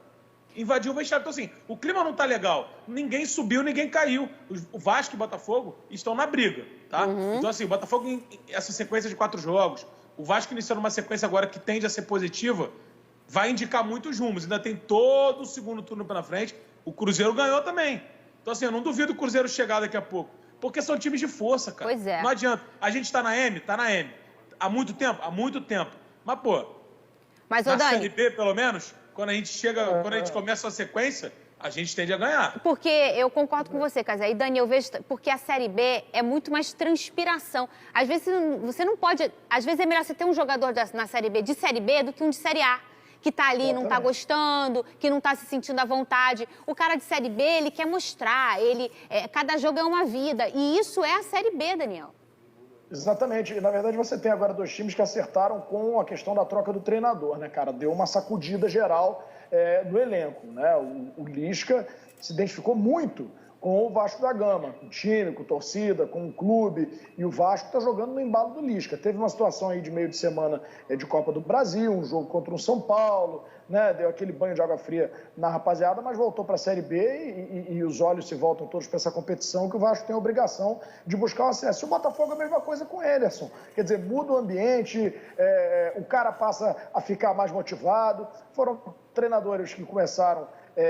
Invadiu o vestiário. Então, assim, o clima não tá legal. Ninguém subiu, ninguém caiu. O Vasco e o Botafogo estão na briga, tá? Então, assim, o Botafogo, essa sequência de 4 jogos, o Vasco iniciando uma sequência agora que tende a ser positiva, vai indicar muitos rumos. Ainda tem todo o segundo turno pela frente. O Cruzeiro ganhou também. Então, assim, eu não duvido o Cruzeiro chegar daqui a pouco. Porque são times de força, cara. Pois é. Não adianta. A gente tá na M? Tá na M. Há muito tempo? Há muito tempo. Mas, pô, na Série B, pelo menos, quando a gente chega, quando a gente começa a sequência, a gente tende a ganhar. Porque eu concordo com você, Casé. E, Dani, eu vejo... Porque a Série B é muito mais transpiração. Às vezes, você não pode... Às vezes é melhor você ter um jogador na Série B, de Série B, do que um de Série A. Que tá ali, não tá gostando, que não tá se sentindo à vontade. O cara de Série B, ele quer mostrar. Cada jogo é uma vida. E isso é a Série B, Daniel. Exatamente. Na verdade, você tem agora 2 times que acertaram com a questão da troca do treinador, né, cara? Deu uma sacudida geral no elenco, né? O Lisca se identificou muito com o Vasco da Gama, com o time, com a torcida, com o clube, e o Vasco está jogando no embalo do Lisca. Teve uma situação aí de meio de semana de Copa do Brasil, um jogo contra o São Paulo, né? Deu aquele banho de água fria na rapaziada, mas voltou para a Série B e os olhos se voltam todos para essa competição, que o Vasco tem a obrigação de buscar o acesso. E o Botafogo é a mesma coisa com o Ederson. Quer dizer, muda o ambiente, o cara passa a ficar mais motivado. Foram treinadores que começaram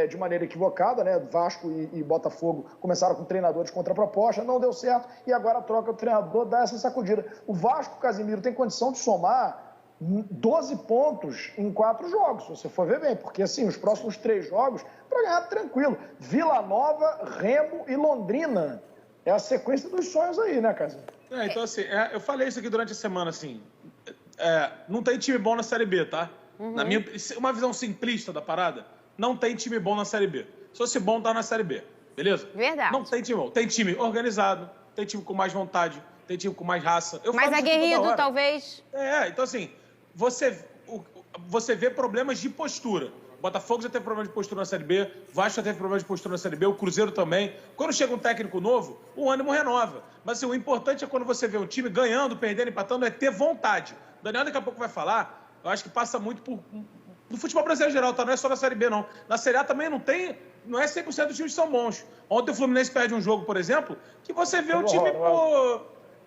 de maneira equivocada, né? Vasco e Botafogo começaram com treinadores contra a proposta, não deu certo, e agora a troca do treinador dá essa sacudida. O Vasco, Casimiro, tem condição de somar 12 pontos em 4 jogos, se você for ver bem, porque assim, os próximos 3 jogos, para ganhar tranquilo. Vila Nova, Remo e Londrina. É a sequência dos sonhos aí, né, Casimiro? Então assim, eu falei isso aqui durante a semana, assim, não tem time bom na Série B, tá? Na minha, uma visão simplista da parada, não tem time bom na Série B. Se fosse bom, tá na Série B. Beleza? Verdade. Não tem time bom. Tem time organizado, tem time com mais vontade, tem time com mais raça. Mais aguerrido, talvez. Então assim, você vê problemas de postura. O Botafogo já teve problema de postura na Série B, o Vasco já teve problema de postura na Série B, o Cruzeiro também. Quando chega um técnico novo, o ânimo renova. Mas assim, o importante é quando você vê um time ganhando, perdendo, empatando, é ter vontade. O Daniel daqui a pouco vai falar, eu acho que passa muito por... No futebol brasileiro em geral, tá? Não é só na Série B, não. Na Série A também não é 100% dos times que são bons. Ontem o Fluminense perde um jogo, por exemplo, que você vê o time,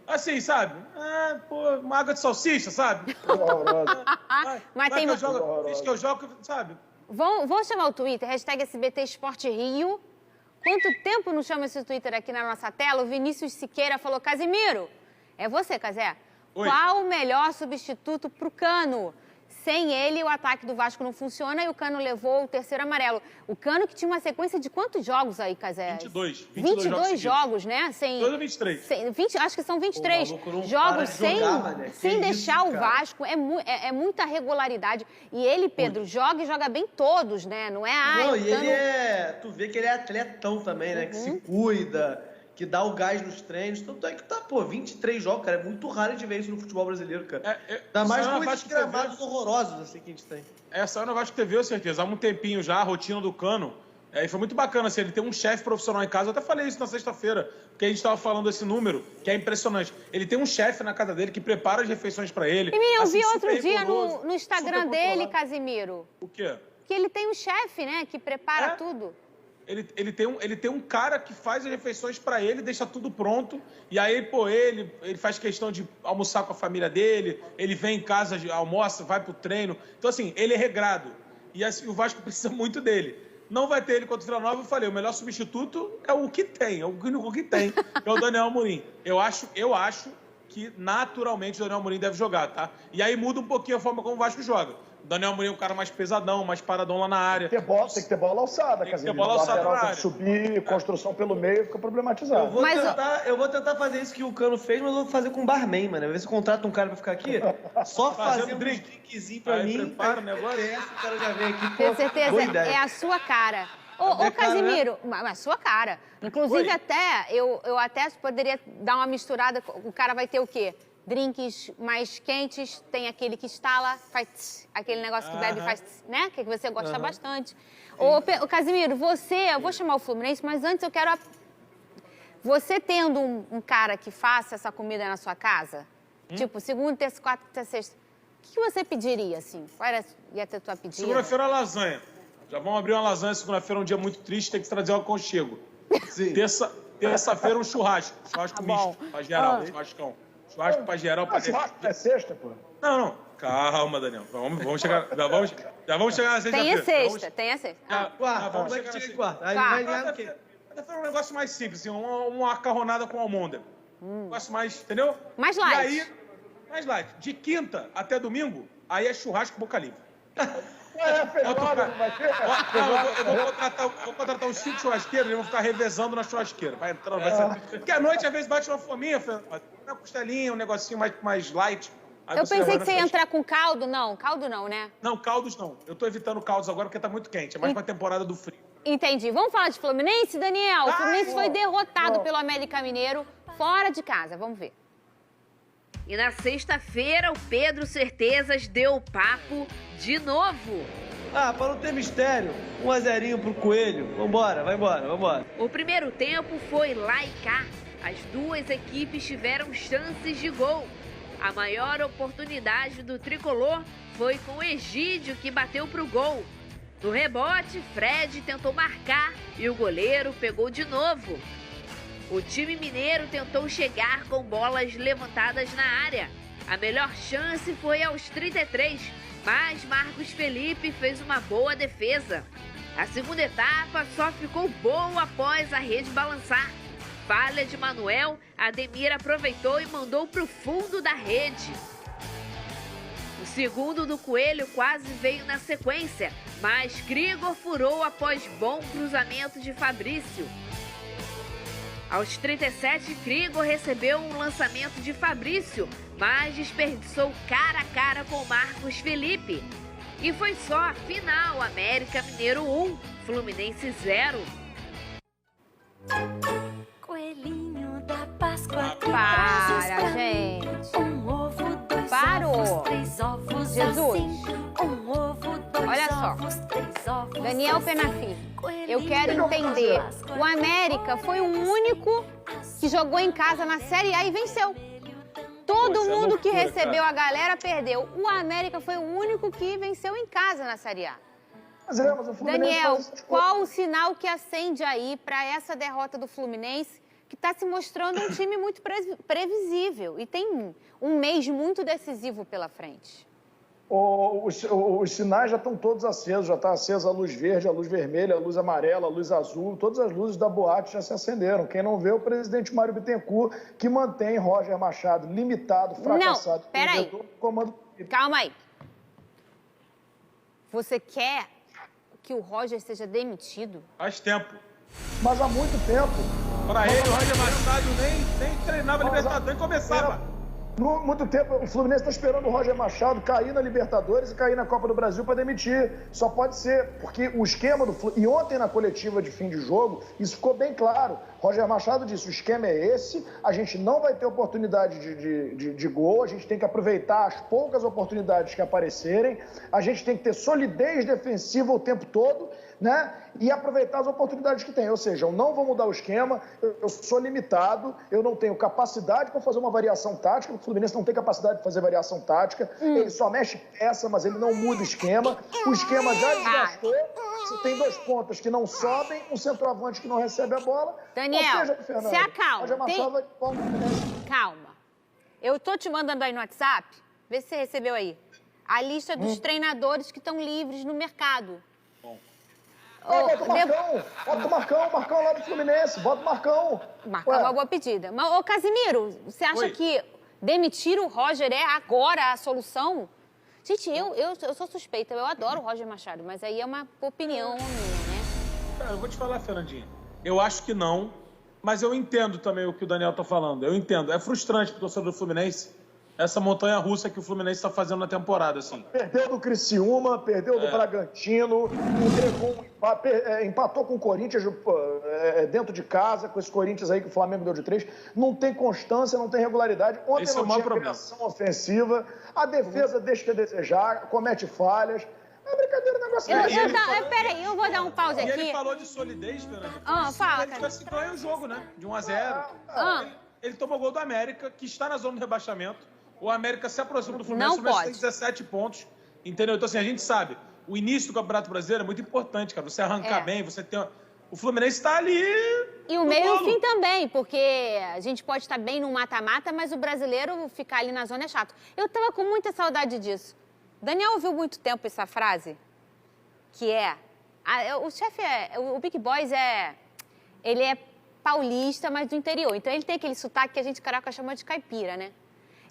assim, sabe? Uma água de salsicha, sabe? Mas tem... Diz que eu jogo, sabe? Vou chamar o Twitter, hashtag SBT Esporte Rio. Quanto tempo não chama esse Twitter aqui na nossa tela? O Vinícius Siqueira falou, Casimiro, é você, Casé? Oi. Qual o melhor substituto pro Cano? Sem ele, o ataque do Vasco não funciona e o Cano levou o 3º amarelo. O Cano que tinha uma sequência de quantos jogos aí, Casé? 22 jogos, né? 23. Acho que são 23 jogos sem deixar o Vasco. É muita regularidade. E ele, Pedro, joga e joga bem todos, né? Não é... Não, e ele tu vê que ele é atletão também, né? Que se cuida, que dá o gás nos treinos. Tanto é que tá, pô, 23 jogos, cara. É muito raro de ver isso no futebol brasileiro, cara. Ainda mais com esses gramados horrorosos assim que a gente tem. Essa é no Vasco TV, com certeza. Há um tempinho já, a rotina do Cano. E foi muito bacana, assim, ele tem um chefe profissional em casa. Eu até falei isso na sexta-feira, porque a gente estava falando desse número, que é impressionante. Ele tem um chefe na casa dele que prepara as refeições para ele. E eu vi outro dia no Instagram dele, Casimiro. O quê? Que ele tem um chefe, né, que prepara tudo. Ele tem um cara que faz as refeições para ele, deixa tudo pronto. E aí, pô, ele faz questão de almoçar com a família dele, ele vem em casa, almoça, vai pro treino. Então, assim, ele é regrado. E assim, o Vasco precisa muito dele. Não vai ter ele contra o Vila Nova, eu falei, o melhor substituto é o que tem, é o único que tem, que é o Daniel Amorim. Eu acho que naturalmente o Daniel Amorim deve jogar, tá? E aí muda um pouquinho a forma como o Vasco joga. O Daniel Amorim é um cara mais pesadão, mais paradão lá na área. Tem que ter bola alçada, Tem que ter bola alçada na área. Subir, construção pelo meio, fica problematizado. Eu vou tentar fazer isso que o Cano fez, mas eu vou fazer com o barman, mano. Ver se contrata um cara pra ficar aqui, só fazendo um drinkzinho pra mim. Prepara o negócio. O cara já vem aqui. Tenho certeza, é a sua cara. Ô, Casimiro, a sua cara. Inclusive, eu até poderia dar uma misturada. O cara vai ter o quê? Drinks mais quentes, tem aquele que estala, faz tss, aquele negócio que bebe, faz tss, né? Que você gosta bastante. Ô, Casimiro, eu vou chamar o Fluminense, mas antes eu quero... Você tendo um cara que faça essa comida na sua casa, tipo, segunda, terça, quarta, terça, sexta, o que você pediria, assim? Qual ia ter tua pedida? Segunda-feira, lasanha. Já vamos abrir uma lasanha, segunda-feira é um dia muito triste, tem que trazer um aconchego. Terça-feira, um churrasco. Churrasco misto, pra geral, churrascão. Churrasco pra geral. Churrasco é sexta, pô? Não. Calma, Daniel. Vamos chegar. Já vamos chegar na sexta-feira. Tem a sexta. Vamos chegar na quarta. Aí vai ganhar o quê? Foi um negócio mais simples, assim, uma macarronada com almôndega. Um negócio mais, entendeu? Mais light. E aí, mais light. De quinta até domingo, aí é churrasco boca livre. Feijoada não vai ter? Eu vou contratar uns 5 churrasqueiros, eles vão ficar revezando na churrasqueira. Vai entrando, vai ser... Porque à noite, às vezes, bate uma fominha, uma costelinha, um negocinho mais light. Aí eu pensei que você ia entrar com caldo. Não, caldo não, né? Não, caldos não. Eu tô evitando caldos agora porque tá muito quente. É mais pra temporada do frio. Entendi. Vamos falar de Fluminense, Daniel? O Fluminense foi derrotado pelo América Mineiro fora de casa. Vamos ver. E na sexta-feira, o Pedro Certezas deu o papo de novo. Para não ter mistério, 1-0 pro Coelho. Vai embora. O primeiro tempo foi lá e cá. As duas equipes tiveram chances de gol. A maior oportunidade do tricolor foi com o Egídio, que bateu pro gol. No rebote, Fred tentou marcar e o goleiro pegou de novo. O time mineiro tentou chegar com bolas levantadas na área. A melhor chance foi aos 33, mas Marcos Felipe fez uma boa defesa. A segunda etapa só ficou boa após a rede balançar. Falha de Manuel, Ademir aproveitou e mandou para o fundo da rede. O segundo do Coelho quase veio na sequência, mas Krigor furou após bom cruzamento de Fabrício. Aos 37, Krigor recebeu um lançamento de Fabrício, mas desperdiçou cara a cara com Marcos Felipe. E foi só a final, América Mineiro 1, Fluminense 0. Coelhinho da Páscoa. Para, gente. Um ovo, 2 Parou. ovos, 3 ovos. Jesus. Assim. Um ovo, 2 Olha só. ovos, 3 ovos. Daniel assim. Penafi, eu quero entender. O América foi o único que jogou em casa na Série A e venceu. Todo mundo que recebeu a galera perdeu. O América foi o único que venceu em casa na Série A. Mas o Fluminense Daniel, faz essas qual o sinal que acende aí para essa derrota do Fluminense, que está se mostrando um time muito previsível e tem um mês muito decisivo pela frente? Os sinais já estão todos acesos, já está acesa a luz verde, a luz vermelha, a luz amarela, a luz azul, todas as luzes da boate já se acenderam. Quem não vê é o presidente Mário Bittencourt, que mantém Roger Machado limitado, fracassado. Não, peraí. Calma aí. Você quer que o Roger seja demitido? Faz tempo. Mas há muito tempo. Para ele, o Roger Machado nem treinava Libertadores, nem começava. Muito tempo, o Fluminense está esperando o Roger Machado cair na Libertadores e cair na Copa do Brasil para demitir. Só pode ser, porque o esquema do Fluminense... E ontem, na coletiva de fim de jogo, isso ficou bem claro. Roger Machado disse, o esquema é esse, a gente não vai ter oportunidade de gol, a gente tem que aproveitar as poucas oportunidades que aparecerem, a gente tem que ter solidez defensiva o tempo todo, né? E aproveitar as oportunidades que tem. Ou seja, eu não vou mudar o esquema, eu sou limitado, eu não tenho capacidade para fazer uma variação tática, o Fluminense não tem capacidade de fazer variação tática, ele só mexe peça, mas ele não muda o esquema. O esquema já desgastou, você tem 2 pontas que não sobem, um centroavante que não recebe a bola. Daniel, ou seja, Fernando, se acalma. Calma. Eu tô te mandando aí no WhatsApp, vê se você recebeu aí, a lista dos treinadores que estão livres no mercado. Bota o Marcão lá do Fluminense, bota o Marcão. Marcão é uma boa pedida. Mas, ô Casimiro, você acha que demitir o Roger é agora a solução? Gente, eu sou suspeita, eu adoro o Roger Machado, mas aí é uma opinião minha, né? Cara, eu vou te falar, Fernandinho, eu acho que não, mas eu entendo também o que o Daniel tá falando, eu entendo. É frustrante pro torcedor do Fluminense essa montanha-russa que o Fluminense está fazendo na temporada, assim. Perdeu do Criciúma, perdeu do Bragantino, empatou com o Corinthians dentro de casa, com esse Corinthians aí que o Flamengo deu de 3. Não tem constância, não tem regularidade. Ontem Esse não tinha criação ofensiva, a defesa deixa a desejar, comete falhas. É brincadeira, o negócio Peraí, eu vou dar um pause aqui. E ele falou de solidez, Fernando. Fala, ele assim, ganha o jogo, né? De 1-0. Ele tomou gol do América, que está na zona do rebaixamento. O América se aproxima do Fluminense, o Fluminense tem 17 pontos, entendeu? Então, assim, a gente sabe, o início do Campeonato Brasileiro é muito importante, cara. Você arrancar bem, você tem... O Fluminense está ali... E o meio e o fim também, porque a gente pode estar bem no mata-mata, mas o brasileiro ficar ali na zona é chato. Eu tava com muita saudade disso. Daniel ouviu muito tempo essa frase, que é... o Big Boys ele é paulista, mas do interior. Então, ele tem aquele sotaque que a gente carioca chama de caipira, né?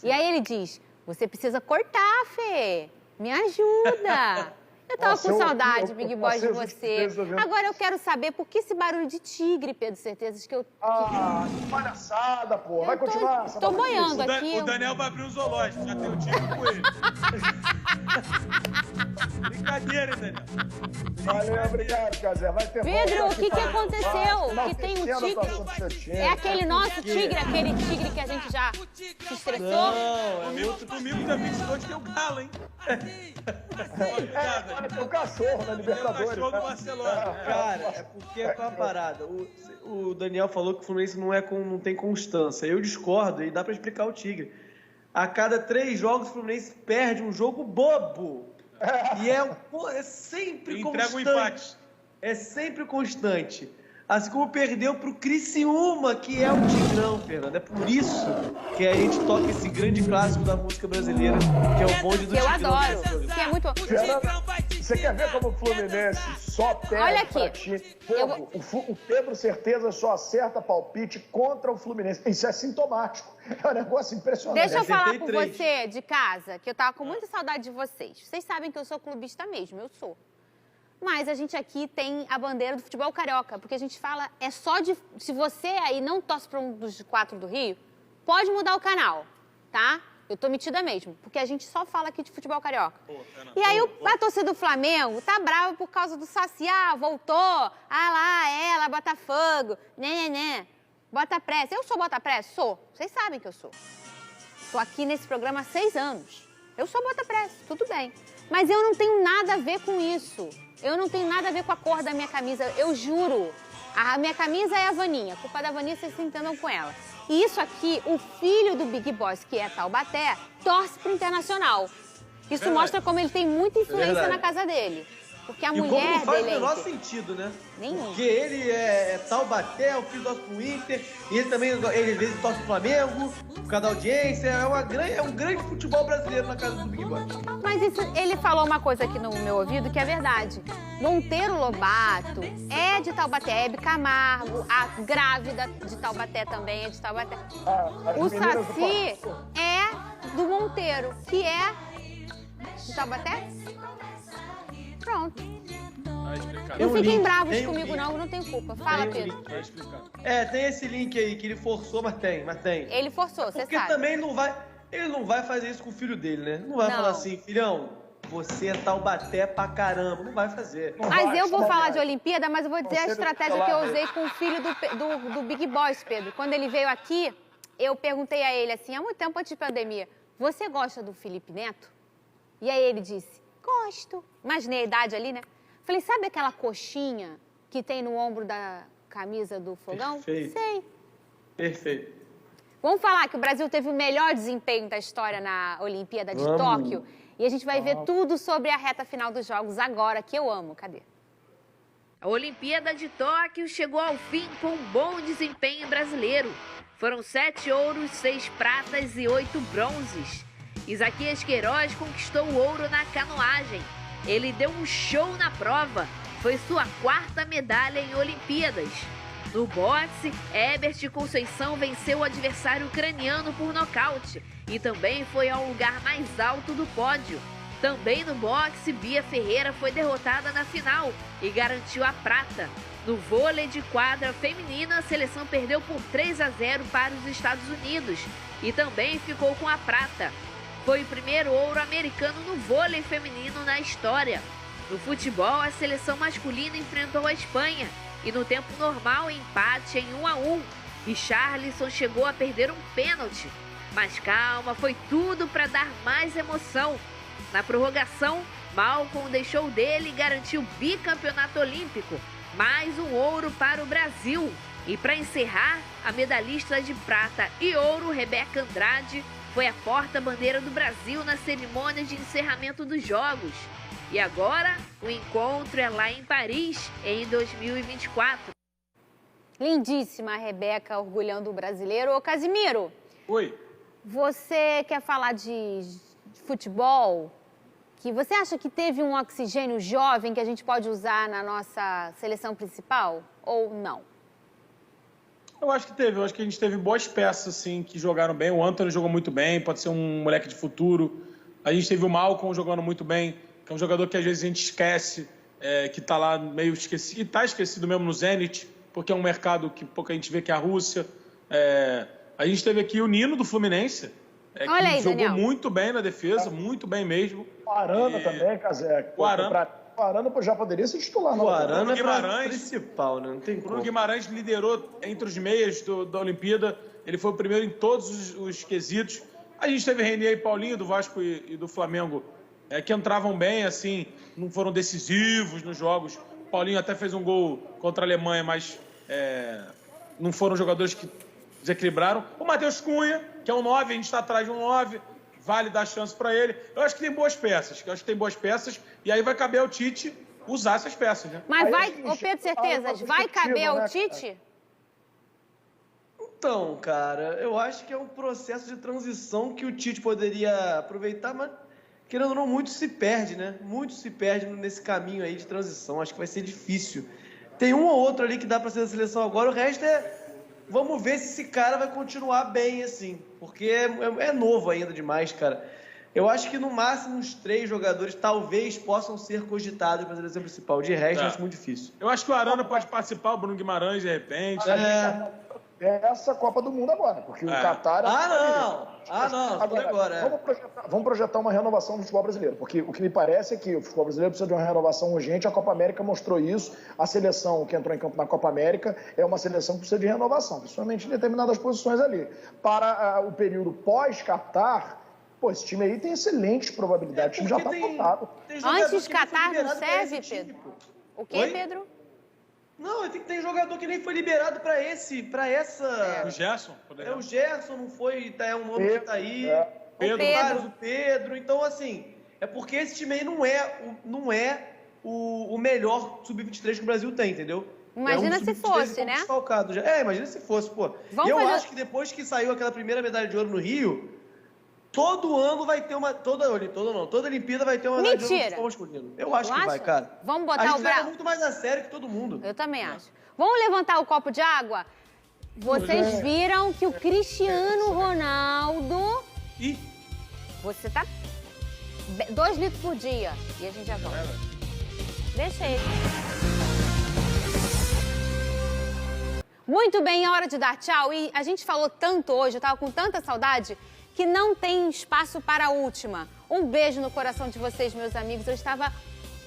E aí ele diz, você precisa cortar, Fê. Me ajuda. Eu tava com saudade, Big Boy, de você. Agora eu quero saber por que esse barulho de tigre, Pedro Certezas, que eu... que palhaçada, pô. Vai continuar. Tô boiando aqui. O Daniel vai abrir um zoológico, já tem o tigre com ele. Brincadeira, hein, Daniel? Valeu, obrigado, Casé. Vai ter Pedro, o que aconteceu? Que tem um tigre. É aquele nosso tigre, aquele tigre que a gente já se estressou? Não, comigo dia 22 tem o Galo, hein? O cachorro na Libertadores. O cachorro do Barcelona. Cara, é porque é uma parada. O Daniel falou que o Fluminense não tem constância. Eu discordo e dá pra explicar o Tigre. A cada 3 jogos, o Fluminense perde um jogo bobo. E é sempre constante. Entrega um empate. É sempre constante. Assim como perdeu pro Criciúma, que é o Tigrão, Fernando. É por isso que a gente toca esse grande clássico da música brasileira, que é o bonde do Tigrão. Eu adoro. Que é muito bom. Você quer ver como o Fluminense só perde pra ti? O Pedro Certeza só acerta palpite contra o Fluminense. Isso é sintomático. É um negócio impressionante. Deixa eu falar com você de casa, que eu tava com muita saudade de vocês. Vocês sabem que eu sou clubista mesmo, eu sou. Mas a gente aqui tem a bandeira do futebol carioca, porque a gente fala, se você aí não torce para um dos 4 do Rio, pode mudar o canal, tá? Eu tô metida mesmo, porque a gente só fala aqui de futebol carioca. E aí a torcida do Flamengo tá brava por causa do Saci, voltou, ela, Botafogo, né. Bota pressa. Eu sou bota pressa? Sou. Vocês sabem que eu sou. Tô aqui nesse programa há 6 anos. Eu sou bota pressa, tudo bem. Mas eu não tenho nada a ver com isso. Eu não tenho nada a ver com a cor da minha camisa, eu juro. A minha camisa é a Vaninha, a culpa da Vaninha vocês se entendam com ela. E isso aqui, o filho do Big Boss, que é Taubaté, torce pro Internacional. Isso mostra como ele tem muita influência na casa dele. Porque a mulher dele não faz o menor sentido, né? Nenhum. Porque ele é Taubaté, o filho torce pro Inter, e ele também, às vezes, torce pro Flamengo, por causa da audiência. É um grande futebol brasileiro na casa do Big Boy. Mas ele falou uma coisa aqui no meu ouvido que é verdade. Monteiro Lobato é de Taubaté, Hebe Camargo, a grávida de Taubaté também é de Taubaté. O Saci é do Monteiro, que é de Taubaté. Pronto. Não fiquem bravos comigo, não, eu não tenho culpa. Fala, Pedro. Tem esse link aí que ele forçou, mas tem. Ele forçou, você sabe. Porque também não vai... Ele não vai fazer isso com o filho dele, né? Não vai falar assim, filhão, você é Taubaté pra caramba. Não vai fazer. Mas eu vou falar de Olimpíada, mas eu vou dizer a estratégia que eu usei com o filho do Big Boss, Pedro. Quando ele veio aqui, eu perguntei a ele assim, há muito tempo antes de pandemia, você gosta do Felipe Neto? E aí ele disse, gosto. Imaginei a idade ali, né? Falei, sabe aquela coxinha que tem no ombro da camisa do Fogão? Perfeito. Sei. Perfeito. Vamos falar que o Brasil teve o melhor desempenho da história na Olimpíada de Tóquio. E a gente vai ver tudo sobre a reta final dos Jogos agora, que eu amo. Cadê? A Olimpíada de Tóquio chegou ao fim com um bom desempenho brasileiro. Foram 7 ouros, 6 pratas e 8 bronzes. Isaquias Queiroz conquistou o ouro na canoagem. Ele deu um show na prova. Foi sua 4ª medalha em Olimpíadas. No boxe, Herbert Conceição venceu o adversário ucraniano por nocaute e também foi ao lugar mais alto do pódio. Também no boxe, Bia Ferreira foi derrotada na final e garantiu a prata. No vôlei de quadra feminina, a seleção perdeu por 3-0 para os Estados Unidos e também ficou com a prata. Foi o primeiro ouro americano no vôlei feminino na história. No futebol, a seleção masculina enfrentou a Espanha e no tempo normal, empate em 1-1. Richarlison chegou a perder um pênalti. Mas calma, foi tudo para dar mais emoção. Na prorrogação, Malcolm deixou dele e garantiu o bicampeonato olímpico. Mais um ouro para o Brasil. E para encerrar, a medalhista de prata e ouro, Rebeca Andrade, foi a porta-bandeira do Brasil na cerimônia de encerramento dos Jogos. E agora, o encontro é lá em Paris, em 2024. Lindíssima a Rebeca orgulhando o brasileiro. Ô, Casimiro. Oi. Você quer falar de futebol? Que você acha que teve um oxigênio jovem que a gente pode usar na nossa seleção principal? Ou não? Eu acho que teve. Eu acho que a gente teve boas peças, assim, que jogaram bem. O Antony jogou muito bem, pode ser um moleque de futuro. A gente teve o Malcolm jogando muito bem, que é um jogador que às vezes a gente esquece, que está lá meio esquecido, e está esquecido mesmo no Zenit, porque é um mercado que pouca gente vê, que é a Rússia. A gente teve aqui o Nino do Fluminense, que aí, jogou Daniel. Muito bem na defesa, muito bem mesmo. O Arana também, Casé. O Arana. O Arana já poderia ser titular. O Arana é Guimarães, principal, né? Não tem como. Bruno Guimarães liderou entre os meias da Olimpíada. Ele foi o primeiro em todos os quesitos. A gente teve Renier e Paulinho, do Vasco e do Flamengo, que entravam bem, assim, não foram decisivos nos jogos. O Paulinho até fez um gol contra a Alemanha, mas não foram jogadores que desequilibraram. O Matheus Cunha, que é um 9, a gente está atrás de um 9, vale dar chance para ele. Eu acho que tem boas peças. E aí vai caber ao Tite usar essas peças, né? Mas Aí vai, a gente ô Pedro fala Certezas, uma vai caber perspectiva, ao né, Tite? Então, cara, eu acho que é um processo de transição que o Tite poderia aproveitar, mas querendo ou não, muito se perde, né? Muito se perde nesse caminho aí de transição. Acho que vai ser difícil. Tem um ou outro ali que dá para ser da seleção agora, o resto vamos ver se esse cara vai continuar bem, assim. Porque é novo ainda demais, cara. Eu acho que no máximo uns 3 jogadores talvez possam ser cogitados para a seleção principal. De resto, acho muito difícil. Eu acho que o Arana pode participar, o Bruno Guimarães, de repente. Essa Copa do Mundo agora, porque o Qatar... Vamos projetar uma renovação do futebol brasileiro, porque o que me parece é que o futebol brasileiro precisa de uma renovação urgente, a Copa América mostrou isso, a seleção que entrou em campo na Copa América é uma seleção que precisa de renovação, principalmente em determinadas posições ali. Para o período pós-Qatar, esse time aí tem excelentes probabilidades, o time já está montado. Antes Qatar não serve, Pedro? O quê, Pedro? Não, tem jogador que nem foi liberado para essa... O Gerson? O Gerson não foi, é um nome que tá aí. Pedro. O Pedro. Então, assim, é porque esse time aí não é o melhor sub-23 que o Brasil tem, entendeu? Imagina se fosse, né? Imagina se fosse, pô. Acho que depois que saiu aquela primeira medalha de ouro no Rio, todo ano vai ter uma... Toda Olimpíada vai ter uma medalha de ouro no futebol masculino. Eu acho que vai, cara. Vamos botar a gente leva muito mais a sério que todo mundo. Eu também acho. Vamos levantar o copo de água? Vocês viram que o Cristiano Ronaldo... Ih! Você tá... 2 litros por dia. E a gente já volta. Deixa ele. Muito bem, é hora de dar tchau. E a gente falou tanto hoje, eu tava com tanta saudade, que não tem espaço para a última. Um beijo no coração de vocês, meus amigos. Eu estava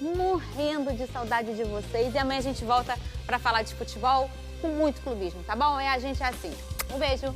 morrendo de saudade de vocês. E amanhã a gente volta para falar de futebol com muito clubismo, tá bom? A gente é assim. Um beijo.